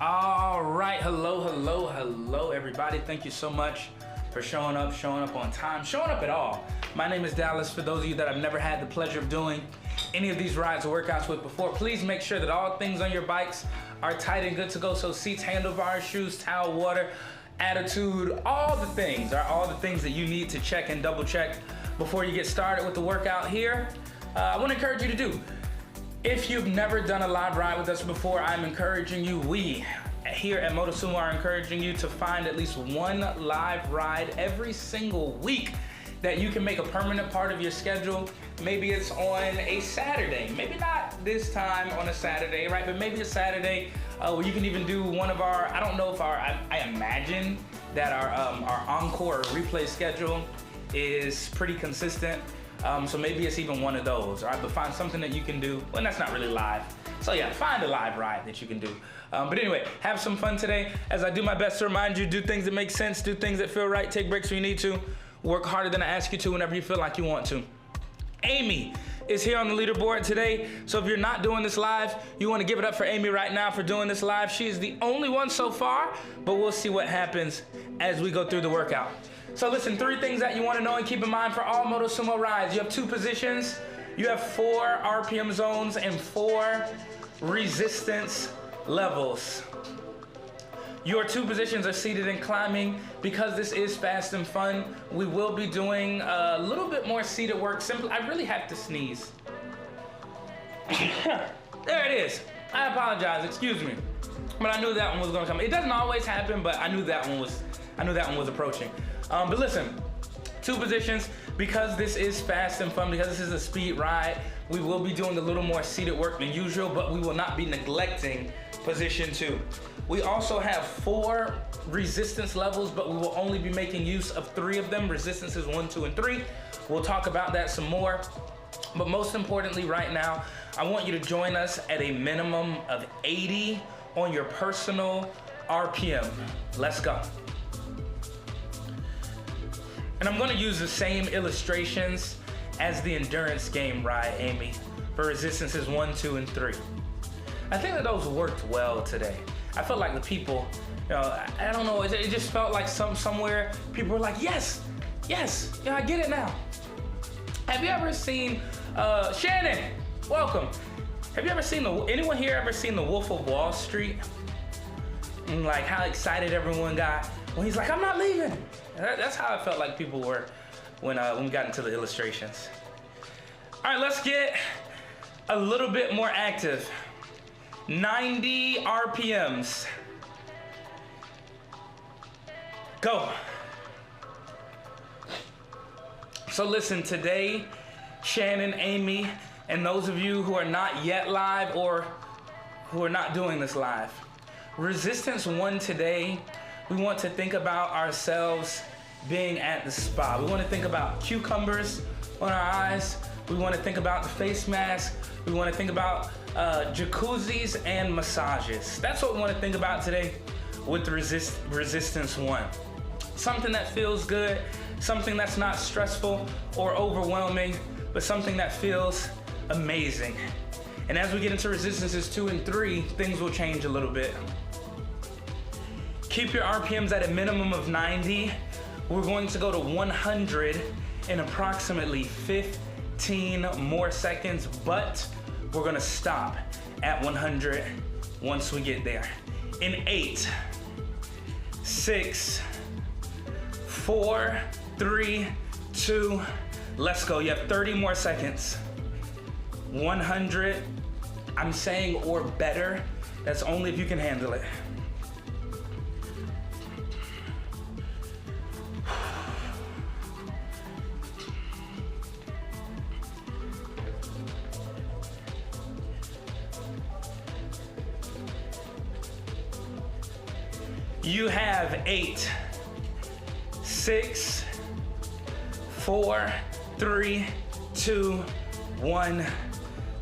All right, hello, everybody. Thank you so much for showing up on time, showing up at all. My name is Dallas. For those of you that I've never had the pleasure of doing any of these rides or workouts with before, please make sure that all things on your bikes are tight and good to go. So seats, handlebars, shoes, towel, water, attitude, all the things that you need to check and double check before you get started with the workout here. I want to encourage you to do. If you've never done a live ride with us before, I'm encouraging you, we here at Motosumo are encouraging you to find at least one live ride every single week that you can make a permanent part of your schedule. Maybe it's on a Saturday, maybe not this time on a Saturday, right? But maybe a Saturday where you can even do one of our, I don't know if I imagine that our encore or replay schedule is pretty consistent. So maybe it's even one of those, all right? But find something that you can do. Well, that's not really live. So yeah, find a live ride that you can do. But anyway, have some fun today as I do my best to remind you, do things that make sense, do things that feel right, take breaks when you need to, work harder than I ask you to whenever you feel like you want to. Amy is here on the leaderboard today. So if you're not doing this live, you want to give it up for Amy right now for doing this live. She is the only one so far, but we'll see what happens as we go through the workout. So listen, 3 things that you want to know and keep in mind for all Motosumo rides. You have 2 positions, you have 4 RPM zones, and 4 resistance levels. Your 2 positions are seated and climbing. Because this is fast and fun, we will be doing a little bit more seated work. Simply, I really have to sneeze. There it is. I apologize, excuse me. But I knew that one was gonna come. It doesn't always happen, but I knew that one was approaching. But listen, 2 positions, because this is fast and fun, because this is a speed ride, we will be doing a little more seated work than usual, but we will not be neglecting position 2. We also have 4 resistance levels, but we will only be making use of 3 of them. Resistances 1, 2, and 3. We'll talk about that some more. But most importantly right now, I want you to join us at a minimum of 80 on your personal RPM. Let's go. And I'm gonna use the same illustrations as the endurance game ride, Amy, for resistances 1, 2, and 3. I think that those worked well today. I felt like the people, you know, I don't know, it just felt like somewhere people were like, yes, yeah, I get it now. Have you ever seen, Shannon, welcome. Have you ever seen, anyone here ever seen The Wolf of Wall Street? And like how excited everyone got when he's like, I'm not leaving. That's how I felt like people were when we got into the illustrations. All right, let's get a little bit more active. 90 RPMs. Go. So listen, today, Shannon, Amy, and those of you who are not yet live or who are not doing this live, resistance 1 today, we want to think about ourselves being at the spa. We want to think about cucumbers on our eyes. We want to think about the face mask. We want to think about jacuzzis and massages. That's what we want to think about today with the resistance 1. Something that feels good, something that's not stressful or overwhelming, but something that feels amazing. And as we get into resistances 2 and 3, things will change a little bit. Keep your RPMs at a minimum of 90. We're going to go to 100 in approximately 15 more seconds, but we're gonna stop at 100 once we get there. In 8, 6, 4, 3, 2, let's go. You have 30 more seconds. 100, I'm saying or better. That's only if you can handle it. You have 8, 6, 4, 3, 2, 1.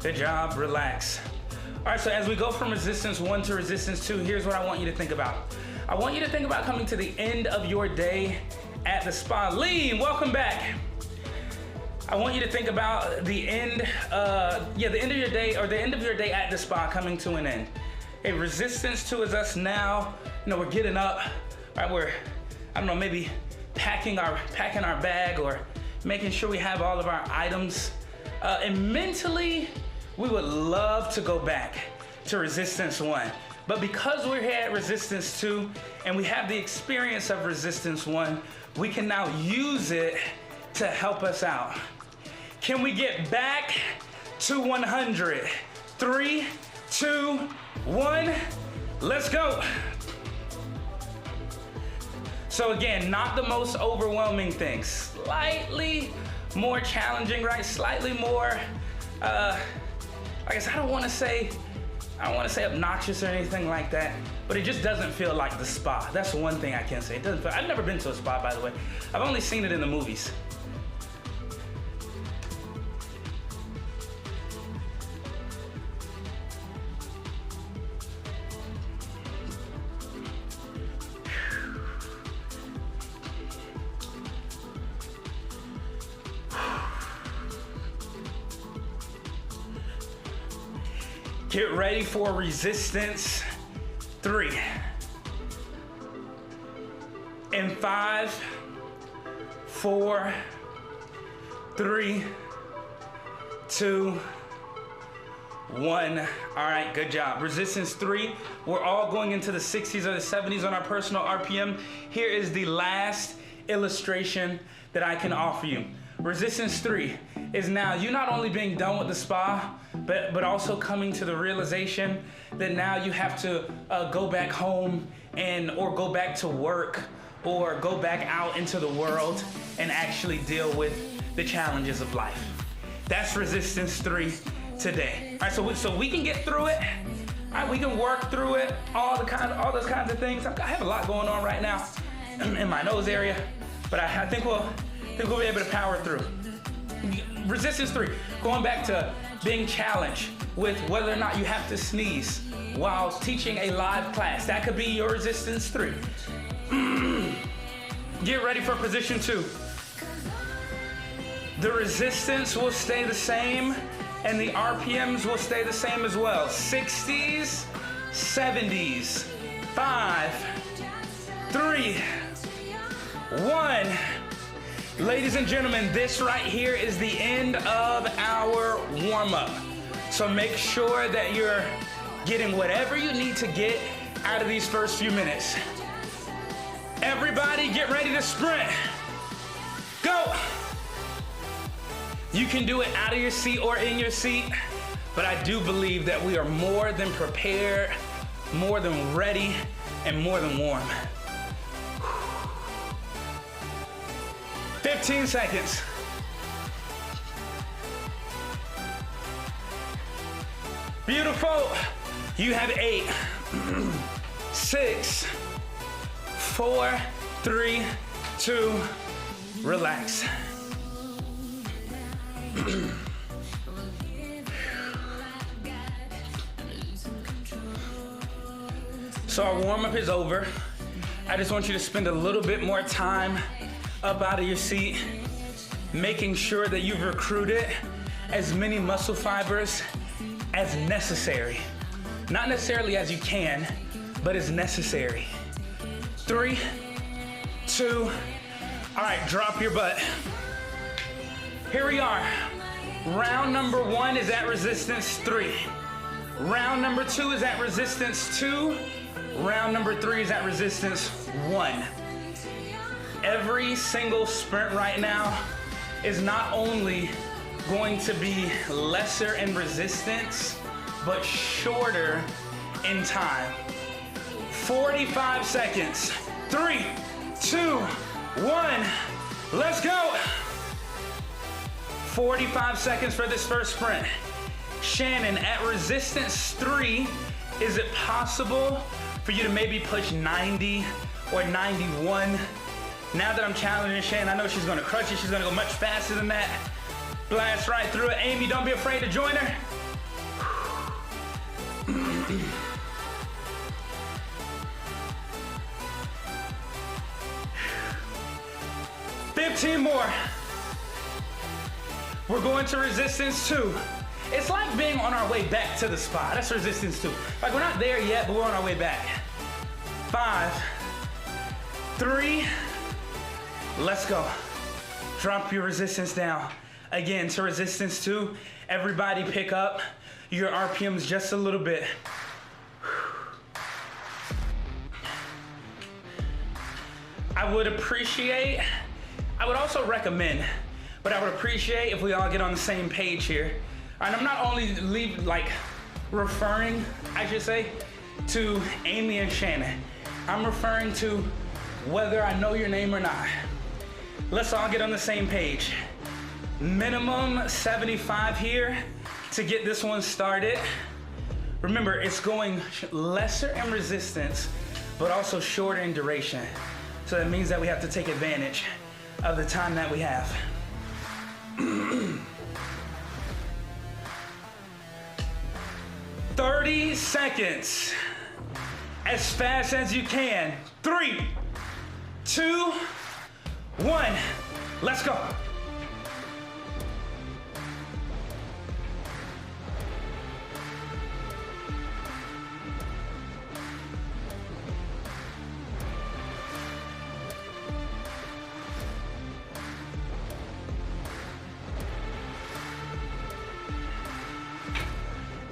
Good job, relax. All right, so as we go from resistance 1 to resistance 2, here's what I want you to think about. I want you to think about coming to the end of your day at the spa. Lee, welcome back. I want you to think about the end of your day, or the end of your day at the spa coming to an end. A resistance 2 is us now, we're getting up, right? We're, I don't know, maybe packing our bag or making sure we have all of our items. And mentally, we would love to go back to resistance 1. But because we're here at resistance 2 and we have the experience of resistance 1, we can now use it to help us out. Can we get back to 100? 3, 2, 1, let's go. So again, not the most overwhelming thing. Slightly more challenging, right? Slightly more, I guess I don't want to say obnoxious or anything like that, but it just doesn't feel like the spa. That's one thing I can say. It doesn't feel, I've never been to a spa, by the way. I've only seen it in the movies. Get ready for resistance 3. In 5, 4, 3, 2, 1. All right, good job. Resistance 3, we're all going into the 60s or the 70s on our personal RPM. Here is the last illustration that I can offer you. Resistance 3 is now you not only being done with the spa, but also coming to the realization that now you have to go back home or go back to work or go back out into the world and actually deal with the challenges of life. That's resistance 3 today. All right, so we can get through it. All right, we can work through it. All those kinds of things. I have a lot going on right now in my nose area, but I think we'll be able to power through. Resistance 3, going back to being challenged with whether or not you have to sneeze while teaching a live class. That could be your resistance 3. Get ready for position 2. The resistance will stay the same and the RPMs will stay the same as well. 60s, 70s, 5, 3, 1. Ladies and gentlemen, this right here is the end of our warm-up. So make sure that you're getting whatever you need to get out of these first few minutes. Everybody get ready to sprint. Go! You can do it out of your seat or in your seat, but I do believe that we are more than prepared, more than ready, and more than warm. 15 seconds. Beautiful. You have 8, 6, 4, 3, 2, relax. So our warm-up is over. I just want you to spend a little bit more time up out of your seat, making sure that you've recruited as many muscle fibers as necessary. Not necessarily as you can, but as necessary. 3, 2, all right, drop your butt. Here we are. Round number 1 is at resistance 3. Round number 2 is at resistance 2. Round number 3 is at resistance 1. Every single sprint right now is not only going to be lesser in resistance, but shorter in time. 45 seconds. 3, 2, 1, let's go. 45 seconds for this first sprint. Shannon, at resistance 3, is it possible for you to maybe push 90 or 91? Now that I'm challenging Shannon, I know she's gonna crush it. She's gonna go much faster than that. Blast right through it. Amy, don't be afraid to join her. 15 more. We're going to resistance 2. It's like being on our way back to the spa. That's resistance 2. Like we're not there yet, but we're on our way back. 5, 3, let's go. Drop your resistance down. Again, to resistance 2, everybody pick up your RPMs just a little bit. I would also recommend, but I would appreciate if we all get on the same page here. And I'm not only referring, I should say, to Amy and Shannon. I'm referring to whether I know your name or not. Let's all get on the same page. Minimum 75 here to get this one started. Remember, it's going lesser in resistance, but also shorter in duration. So that means that we have to take advantage of the time that we have. 30 seconds. As fast as you can. 3, 2, 1. Let's go.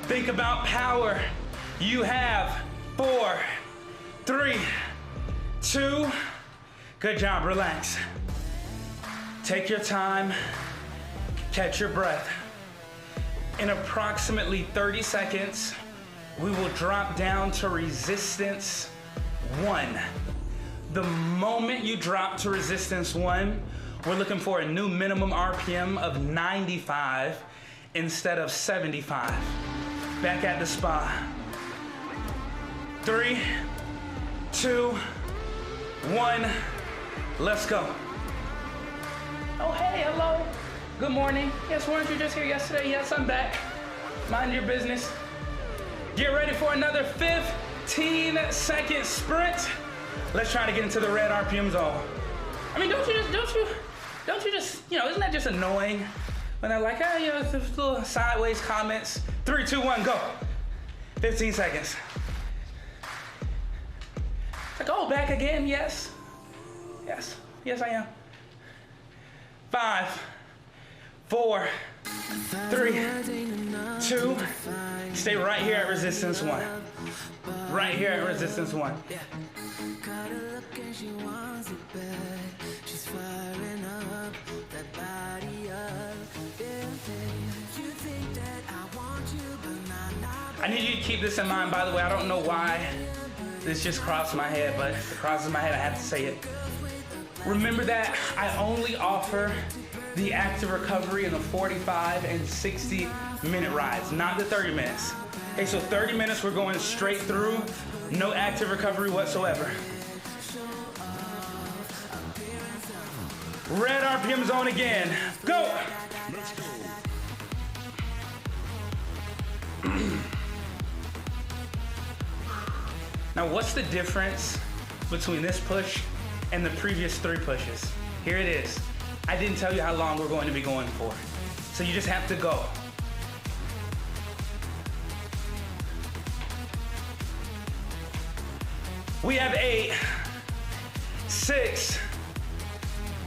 Think about power. You have 4, 3, 2. Good job, relax. Take your time, catch your breath. In approximately 30 seconds, we will drop down to resistance 1. The moment you drop to resistance 1, we're looking for a new minimum RPM of 95 instead of 75. Back at the spa. 3, 2, 1, let's go. Oh, hey, hello. Good morning. Yes, weren't you just here yesterday? Yes, I'm back. Mind your business. Get ready for another 15-second sprint. Let's try to get into the red RPM zone. I mean, don't you just, isn't that just annoying? When they're like, it's little sideways comments. 3, 2, 1, go. 15 seconds. Like, oh, back again, yes. Yes, I am. 5, 4, 3, 2. Stay right here at resistance 1. Right here at resistance 1. I need you to keep this in mind, by the way. I don't know why this just crossed my head, but if it crosses my head, I have to say it. Remember that I only offer the active recovery in the 45 and 60 minute rides, not the 30 minutes. Okay, so 30 minutes we're going straight through, no active recovery whatsoever. Red RPM zone again, go! Now, what's the difference between this push and the previous 3 pushes? Here it is. I didn't tell you how long we're going to be going for. So you just have to go. We have 8, 6,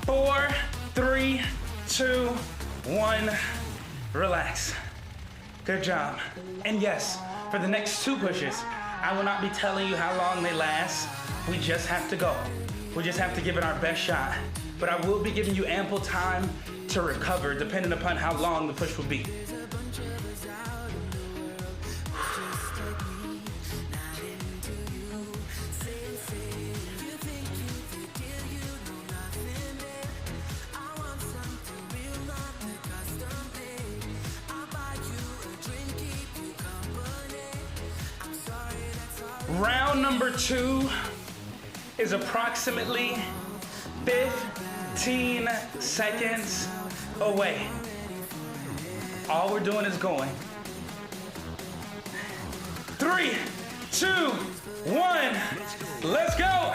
4, 3, 2, 1. Relax. Good job. And yes, for the next 2 pushes, I will not be telling you how long they last. We just have to go. We just have to give it our best shot. But I will be giving you ample time to recover, depending upon how long the push will be. Round number 2 is approximately 15 seconds away. All we're doing is going. 3, 2, 1, let's go.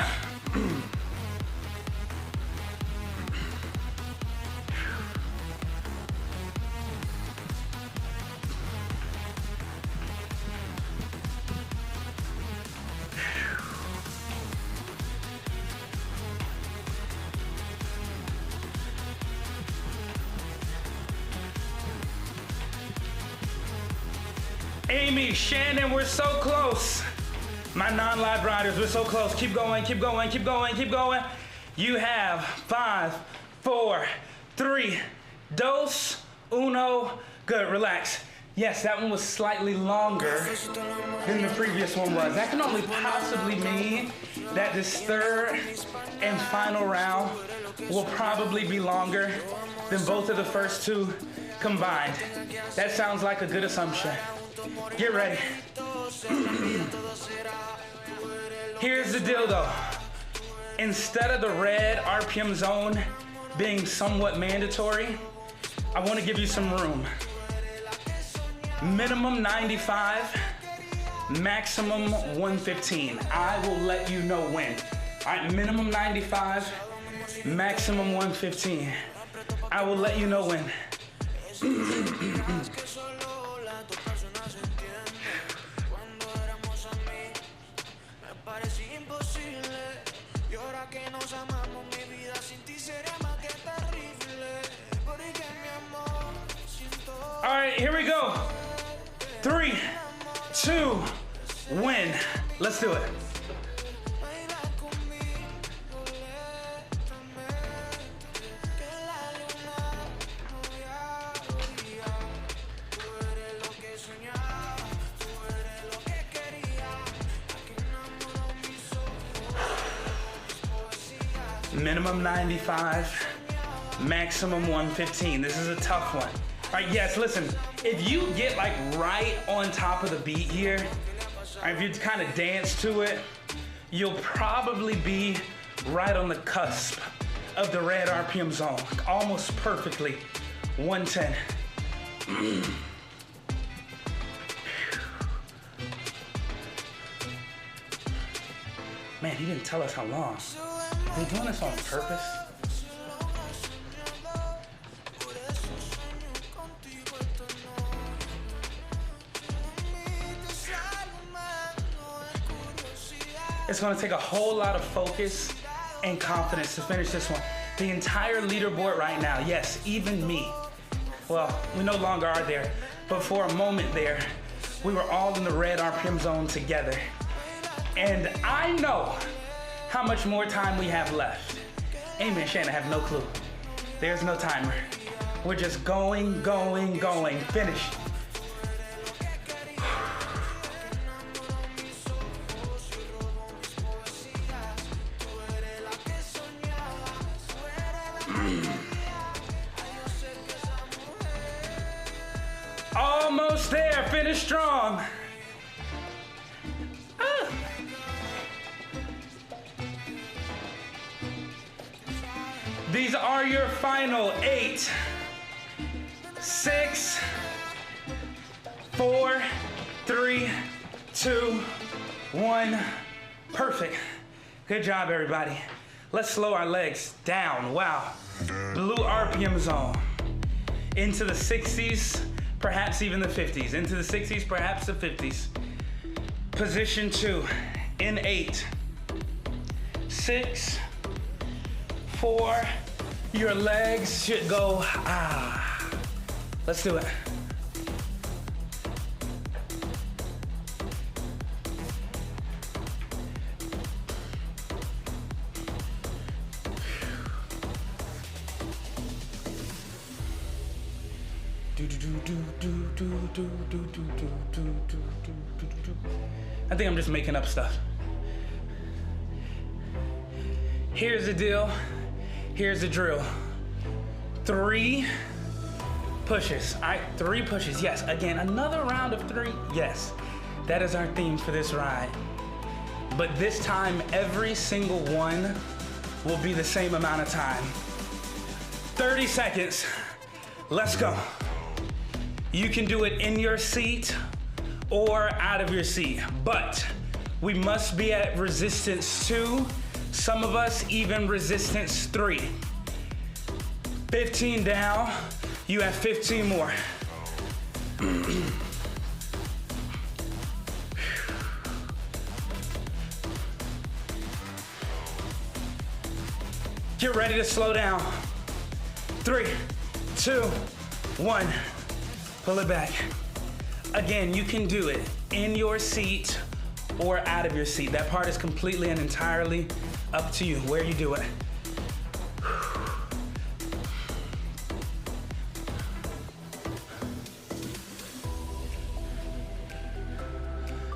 Amy, Shannon, we're so close. My non-live riders, we're so close. Keep going, keep going, keep going, keep going. You have 5, 4, 3, dos, uno. Good, relax. Yes, that one was slightly longer than the previous one was. That can only possibly mean that this third and final round will probably be longer than both of the first two combined. That sounds like a good assumption. Get ready. Here's the deal though. Instead of the red RPM zone being somewhat mandatory, I want to give you some room. Minimum 95, maximum 115. I will let you know when. All right, minimum 95, maximum 115. I will let you know when. All right, here we go. 3, 2, win. Let's do it. Minimum 95, maximum 115. This is a tough one. All right, yes, listen, if you get like right on top of the beat here, or if you kind of dance to it, you'll probably be right on the cusp of the red RPM zone, almost perfectly, 110. Man, he didn't tell us how long. Are they doing this on purpose? It's gonna take a whole lot of focus and confidence to finish this one. The entire leaderboard right now, yes, even me. Well, we no longer are there, but for a moment there, we were all in the red RPM zone together. And I know how much more time we have left. Amy and Shannon have no clue. There's no timer. We're just going, going, going. Finish. Almost there. Finish strong. These are your final 8, 6, 4, 3, 2, 1. Perfect. Good job, everybody. Let's slow our legs down. Wow. Blue RPM zone. Into the 60s, perhaps even the 50s. Into the 60s, perhaps the 50s. Position 2 in 8, 6, 4. Your legs should go, Let's do it. I think I'm just making up stuff. Here's the deal. Here's the drill. 3 pushes. All right, 3 pushes. Yes, again, another round of 3. Yes, that is our theme for this ride. But this time, every single one will be the same amount of time. 30 seconds. Let's go. You can do it in your seat or out of your seat, but we must be at resistance 2. Some of us even resistance 3. 15 down, you have 15 more. Get ready to slow down. 3, 2, 1. Pull it back. Again, you can do it in your seat or out of your seat. That part is completely and entirely up to you, where you do it.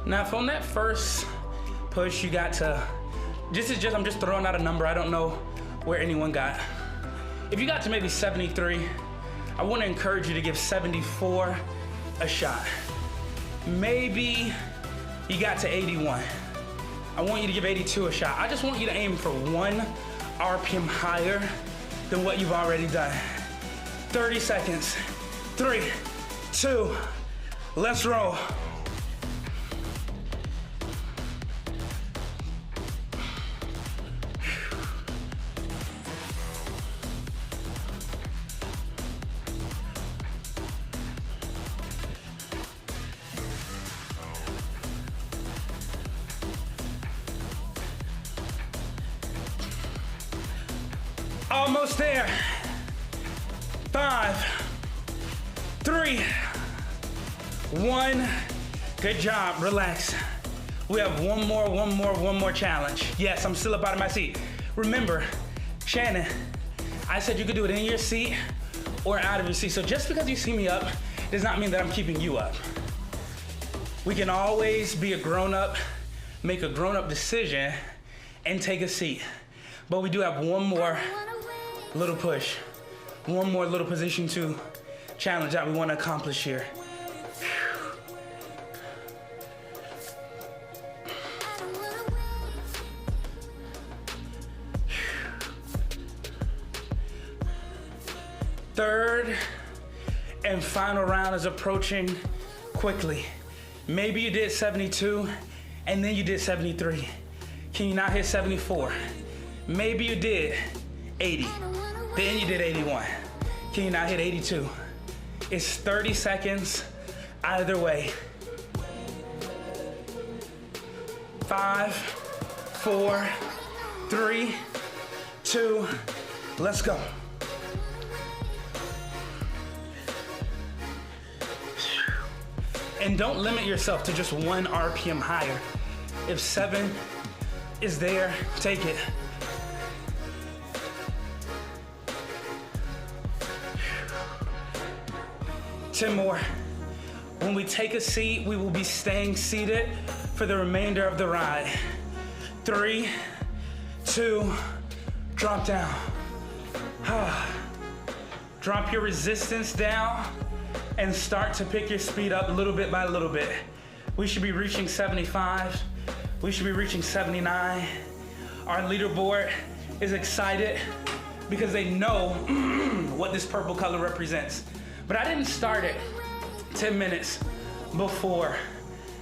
Now, from that first push, you got to, I'm just throwing out a number. I don't know where anyone got. If you got to maybe 73, I want to encourage you to give 74 a shot. Maybe you got to 81. I want you to give 82 a shot. I just want you to aim for 1 RPM higher than what you've already done. 30 seconds. 3, 2, let's roll. Almost there. 5, 3, 1. Good job, relax. We have one more challenge. Yes, I'm still up out of my seat. Remember, Shannon, I said you could do it in your seat or out of your seat. So just because you see me up does not mean that I'm keeping you up. We can always be a grown-up, make a grown-up decision and take a seat. But we do have one more little push, one more little position to challenge that we want to accomplish here. Third and final round is approaching quickly. Maybe you did 72 and then you did 73. Can you not hit 74? Maybe you did 80, then you did 81. Can you not hit 82? It's 30 seconds either way. 5, 4, 3, 2, let's go. And don't limit yourself to just 1 RPM higher. If 7 is there, take it. Ten more. When we take a seat, we will be staying seated for the remainder of the ride. 3, 2, drop down. Drop your resistance down and start to pick your speed up little bit by little bit. We should be reaching 75. We should be reaching 79. Our leaderboard is excited because they know what this purple color represents. But I didn't start it 10 minutes before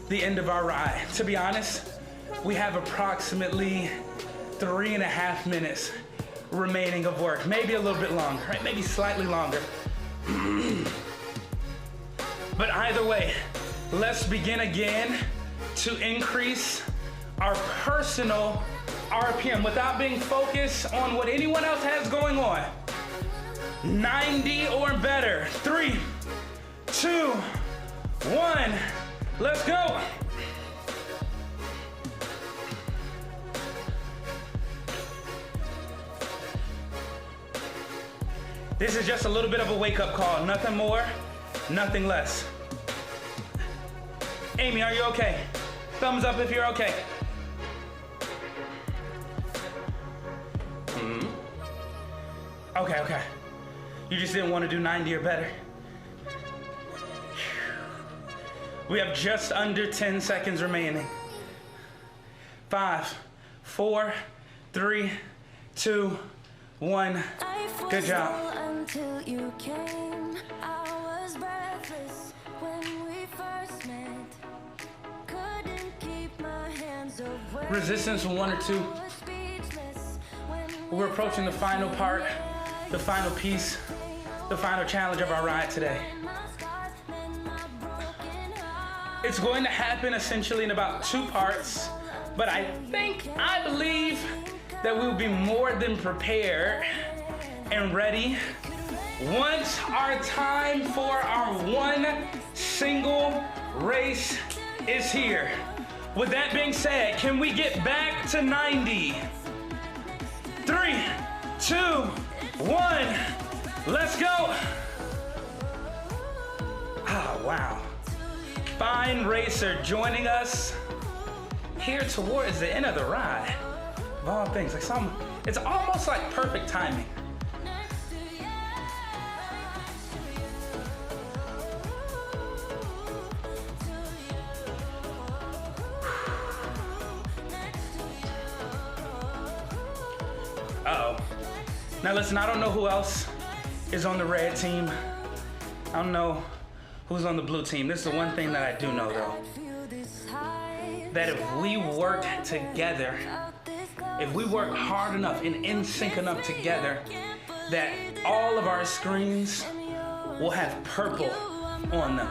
the end of our ride. To be honest, we have approximately 3.5 minutes remaining of work. Maybe a little bit longer, right? Maybe slightly longer. But either way, let's begin again to increase our personal RPM without being focused on what anyone else has going on. 90 or better. 3, 2, 1, let's go. This is just a little bit of a wake-up call. Nothing more, nothing less. Amy, are you okay? Thumbs up if you're okay. Okay. You just didn't want to do 90 or better. We have just under 10 seconds remaining. 5, 4, 3, 2, 1. Good job. Until you came, I was breathless when we first met. Couldn't keep my hands away. Resistance 1 or 2. We're approaching the final part, the final piece, the final challenge of our ride today. It's going to happen essentially in about 2 parts, but I believe that we will be more than prepared and ready once our time for our 1 single race is here. With that being said, can we get back to 90? 3, 2, 1, let's go. Ah, wow. Fine racer joining us here towards the end of the ride. Of all things, it's almost like perfect timing. Uh-oh. Now listen, I don't know who else is on the red team. I don't know who's on the blue team. This is the one thing that I do know though. That if we work together, if we work hard enough and in sync enough together, that all of our screens will have purple on them.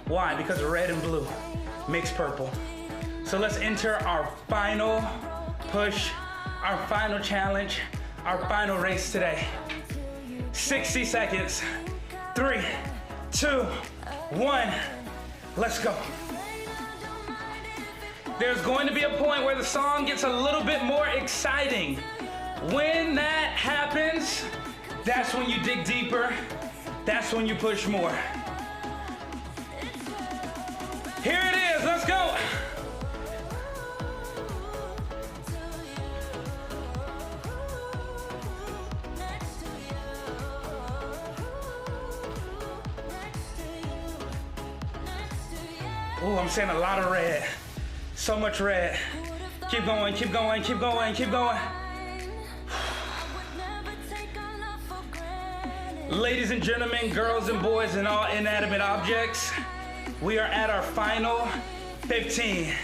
Why? Because red and blue makes purple. So let's enter our final push, our final challenge, our final race today. 60 seconds. 3, 2, 1, let's go. There's going to be a point where the song gets a little bit more exciting. When that happens, that's when you dig deeper. That's when you push more. Here it is, let's go. Oh, I'm seeing a lot of red. So much red. Keep going, keep going, keep going, keep going. Ladies and gentlemen, girls and boys and all inanimate objects, we are at our final 15.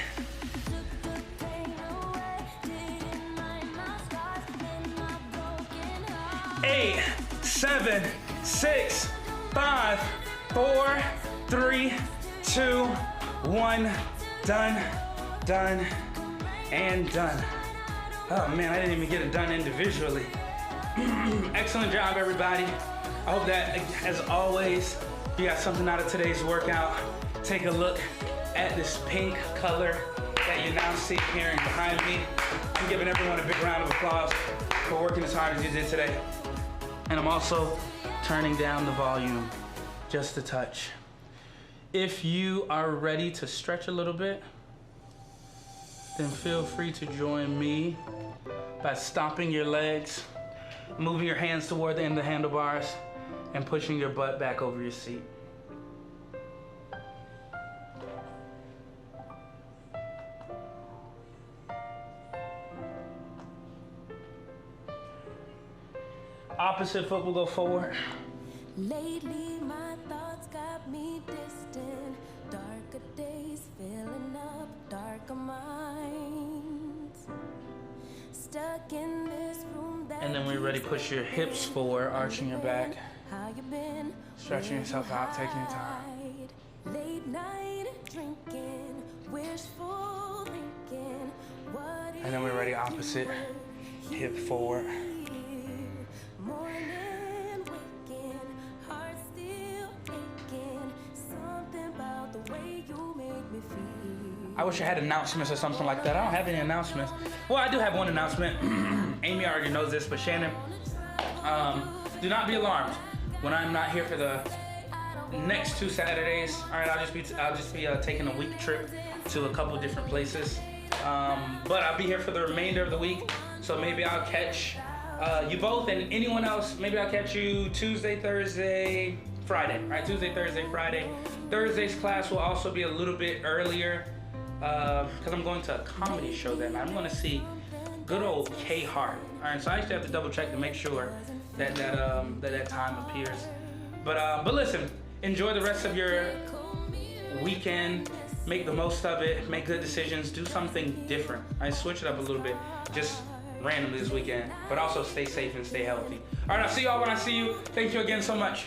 8, 7, 6, 5, 4, 3, 2, 1, done, done, and done. Oh man, I didn't even get it done individually. Excellent job, everybody. I hope that, as always, you got something out of today's workout. Take a look at this pink color that you now see here behind me. I'm giving everyone a big round of applause for working as hard as you did today. And I'm also turning down the volume just a touch. If you are ready to stretch a little bit, then feel free to join me by stomping your legs, moving your hands toward the end of the handlebars, and pushing your butt back over your seat. Opposite foot will go forward. Lately my thoughts got me distant. Darker days filling up darker minds. Stuck in this room that And then we're ready to push your hips forward, arching your back. How you been? Stretching yourself out, taking your time. Late night drinking, wishful thinking. What And then we're ready opposite, hip forward. Morning waking, heart still aching. Something about the way you make me feel. I wish I had announcements or something like that. I don't have any announcements. Well, I do have one announcement. Amy already knows this, but Shannon, do not be alarmed when I'm not here for the next 2 Saturdays. All right, I'll just be taking a week trip to a couple different places. But I'll be here for the remainder of the week, so maybe I'll catch you both and anyone else. Maybe I'll catch you Tuesday, Thursday, Friday. Right, Tuesday, Thursday, Friday. Thursday's class will also be a little bit earlier because I'm going to a comedy show that night. I'm going to see good old K Hart. All right, so I actually have to double check to make sure that time appears. But listen, enjoy the rest of your weekend. Make the most of it. Make good decisions. Do something different. I switch it up a little bit, just randomly this weekend. But also stay safe and stay healthy. All right, I'll see y'all when I see you. Thank you again so much.